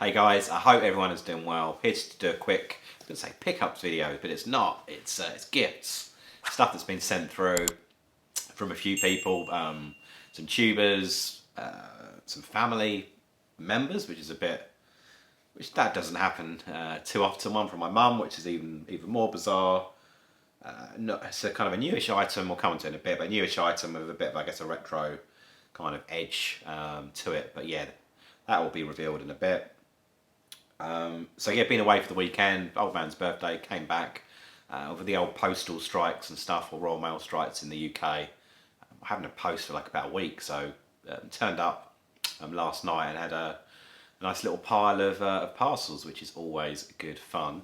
Hey guys, I hope everyone is doing well. Here to do a quick, I was going to say pickups video, but it's not. It's gifts, stuff that's been sent through from a few people, some tubers, some family members, which is which that doesn't happen too often. One from my mum, which is even more bizarre. It's a kind of a newish item. We'll come on to it in a bit, but a newish item with a bit of, I guess, a retro kind of edge to it. But yeah, that will be revealed in a bit. So yeah, been away for the weekend, old man's birthday, came back over the old postal strikes and stuff, or Royal Mail strikes in the UK. I haven't had a post for like about a week, so turned up last night and had a nice little pile of parcels, which is always good fun.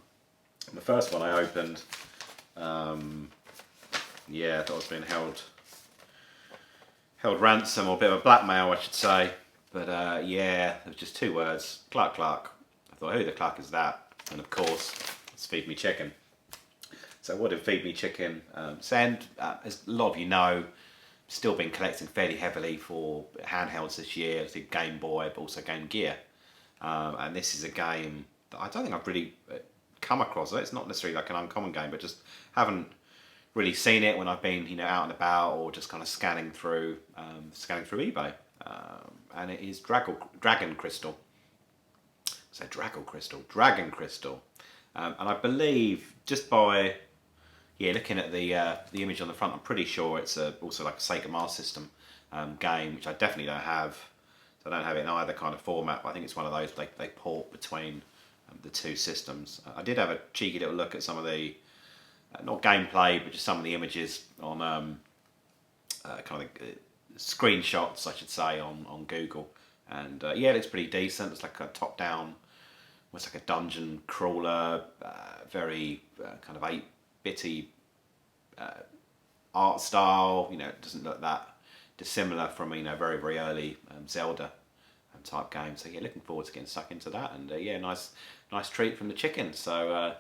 And the first one I opened, yeah, I thought I was being held ransom, or a bit of a blackmail, I should say. But yeah, there was just two words, Clark Clark. I thought, who the Clark is that? And of course, it's Feed Me Chicken. So what did Feed Me Chicken send? As a lot of you know, still been collecting fairly heavily for handhelds this year. It's a Game Boy, but also Game Gear. And this is a game that I don't think I've really come across. It's not necessarily like an uncommon game, but just haven't really seen it when I've been, out and about, or just kind of scanning through eBay. And it is Dragon Crystal. So Dragon Crystal. And I believe just by looking at the image on the front, I'm pretty sure it's also like a Sega Master System game, which I definitely don't have. So I don't have it in either kind of format, but I think it's one of those they port between the two systems. I did have a cheeky little look at some of the, not gameplay, but just some of the images on kind of screenshots, I should say, on Google. And yeah, it looks pretty decent. It's like a top-down, almost like a dungeon crawler, very kind of 8-bitty art style. It doesn't look that dissimilar from very early Zelda type games. So yeah, looking forward to getting stuck into that. And yeah, nice treat from the chicken. So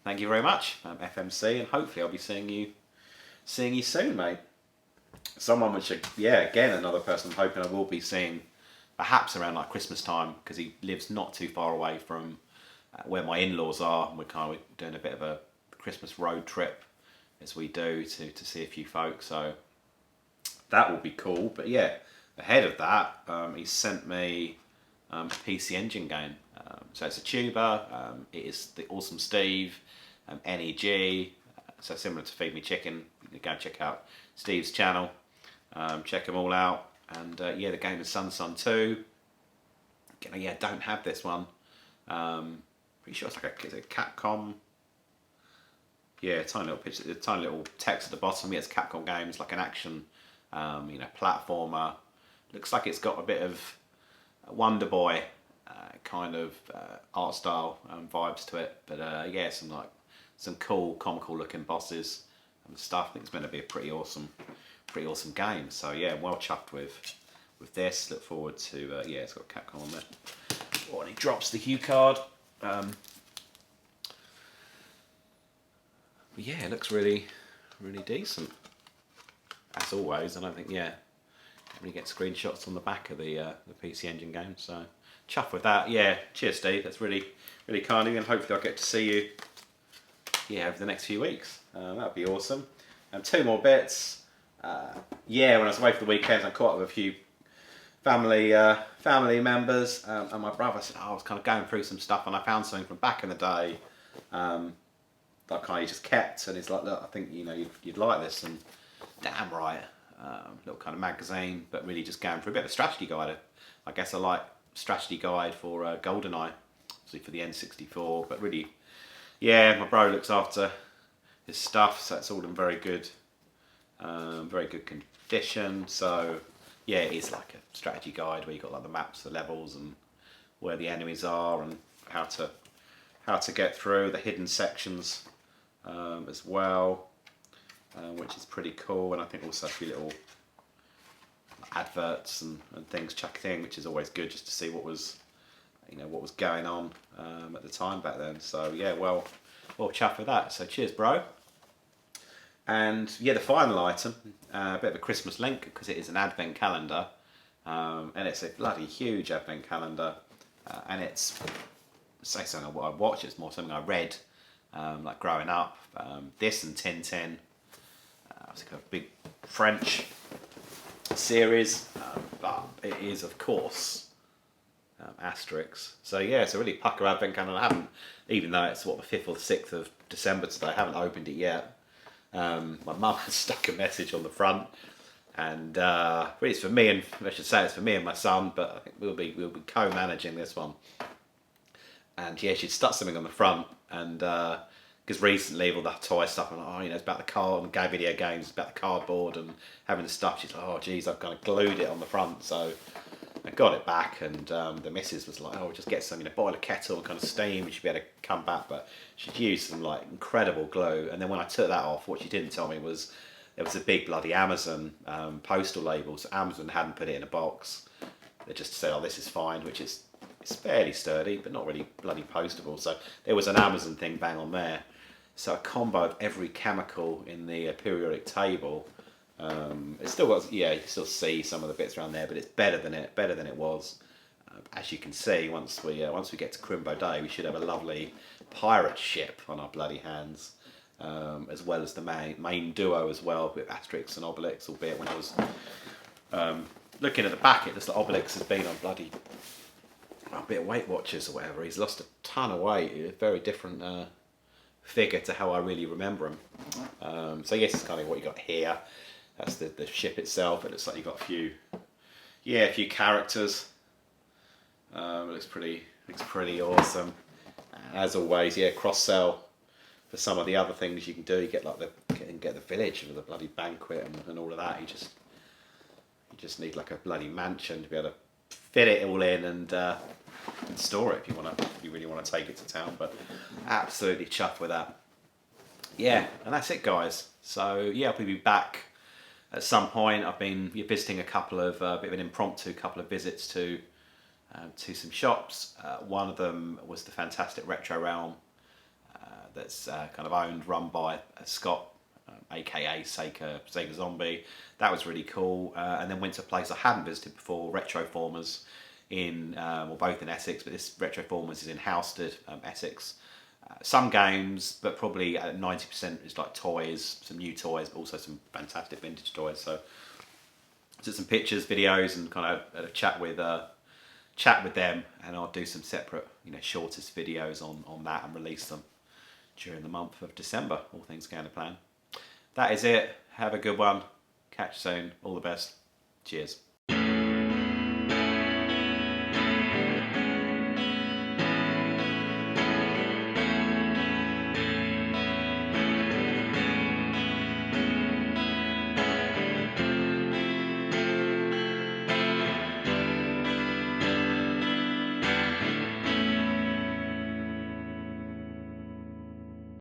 thank you very much, FMC, and hopefully I'll be seeing you soon, mate. Someone which, yeah, again, another person I'm hoping I will be seeing perhaps around like Christmas time, because he lives not too far away from where my in-laws are, and we're doing a bit of a Christmas road trip as we do to see a few folks, so that will be cool. But yeah, ahead of that, he sent me a PC Engine game. So it's a tuber. It is the Awesome Steve NEG. So similar to Feed Me Chicken. You can go and check out Steve's channel. Check them all out. And yeah, the game is Sun 2. Again, yeah, don't have this one. Pretty sure it's like a Capcom. Yeah, tiny little picture, tiny little text at the bottom. Yeah, it's Capcom game. It's like an action, platformer. Looks like it's got a bit of Wonder Boy kind of art style vibes to it. But yeah, some cool, comical looking bosses and stuff. I think it's meant to be a pretty awesome game. So yeah, well chuffed with this. Look forward to yeah, it's got Capcom on there. Oh, and he drops the Hue card. But yeah, it looks really decent. As always, I don't think really get screenshots on the back of the PC Engine game. So chuffed with that. Yeah, cheers, Steve. That's really kind of you, and hopefully I'll get to see you over the next few weeks. That'd be awesome. And two more bits. Yeah, when I was away for the weekend, I caught up with a few family members, and my brother said, I was kind of going through some stuff, and I found something from back in the day that I kind of just kept, and he's like, look, I think you'd like this, and damn right, little kind of magazine, but really just going through a bit of a strategy guide. I guess I like strategy guide for GoldenEye, obviously for the N64, but really, yeah, my bro looks after his stuff, so it's all in very good condition. So yeah, it is like a strategy guide where you've got like the maps, the levels, and where the enemies are, and how to get through the hidden sections as well, which is pretty cool. And I think also a few little adverts and things chucked in, which is always good just to see what was going on at the time back then. So yeah, well chuffed with that. So cheers, bro. And yeah, the final item, a bit of a Christmas link, because it is an advent calendar, and it's a bloody huge advent calendar. and it's say something what I watch. It's more something I read, like growing up. This and Tintin. It's like a big French series, but it is of course Asterix. So yeah, it's a really pucker advent calendar. I haven't, even though it's what, the 5th or the 6th of December today, I haven't opened it yet. My mum has stuck a message on the front, and really it's for me, and I should say it's for me and my son, but I think we'll be co-managing this one. And yeah, she stuck something on the front, and because recently with all that toy stuff, I'm like, oh, you know, it's about the card and game video games, it's about the cardboard and having the stuff. She's like, oh geez, I've kind of glued it on the front, so I got it back, and the missus was like, oh, just get some, you know, boil a kettle and kind of steam, you should be able to come back. But she'd used some like incredible glue, and then when I took that off, what she didn't tell me was there was a big bloody Amazon postal label. So Amazon hadn't put it in a box. They just said, oh, this is fine, which is, it's fairly sturdy, but not really bloody postable. So there was an Amazon thing bang on there. So a combo of every chemical in the periodic table. It still got, yeah, you can still see some of the bits around there, but it's better than it was. As you can see, once we get to Crimbo Day, we should have a lovely pirate ship on our bloody hands, as well as the main duo as well with Asterix and Obelix. Albeit when I was looking at the back, it looks like Obelix has been on bloody a bit of Weight Watchers or whatever. He's lost a ton of weight. A very different figure to how I really remember him. So I guess it's kind of what you got here. That's the ship itself. It looks like you've got a few characters. It looks pretty awesome. And as always, yeah, cross sell for some of the other things you can do. You get like get the village with the bloody banquet and all of that. You just need like a bloody mansion to be able to fit it all in and store it if you really want to take it to town. But absolutely chuffed with that. Yeah, and that's it, guys. So yeah, I'll be back at some point. I've been visiting a couple of bit of an impromptu couple of visits to some shops. One of them was the fantastic Retro Realm, that's kind of owned, run by Scott, aka Sega Zombie. That was really cool. And then went to a place I hadn't visited before, Retroformers, in well, both in Essex, but this Retroformers is in Housestead, Essex. Some games, but probably 90% is like toys, some new toys, but also some fantastic vintage toys. So I took some pictures, videos, and kind of had a chat with them, and I'll do some separate, you know, shortest videos on that and release them during the month of December, all things going to plan. That is it. Have a good one. Catch you soon. All the best. Cheers.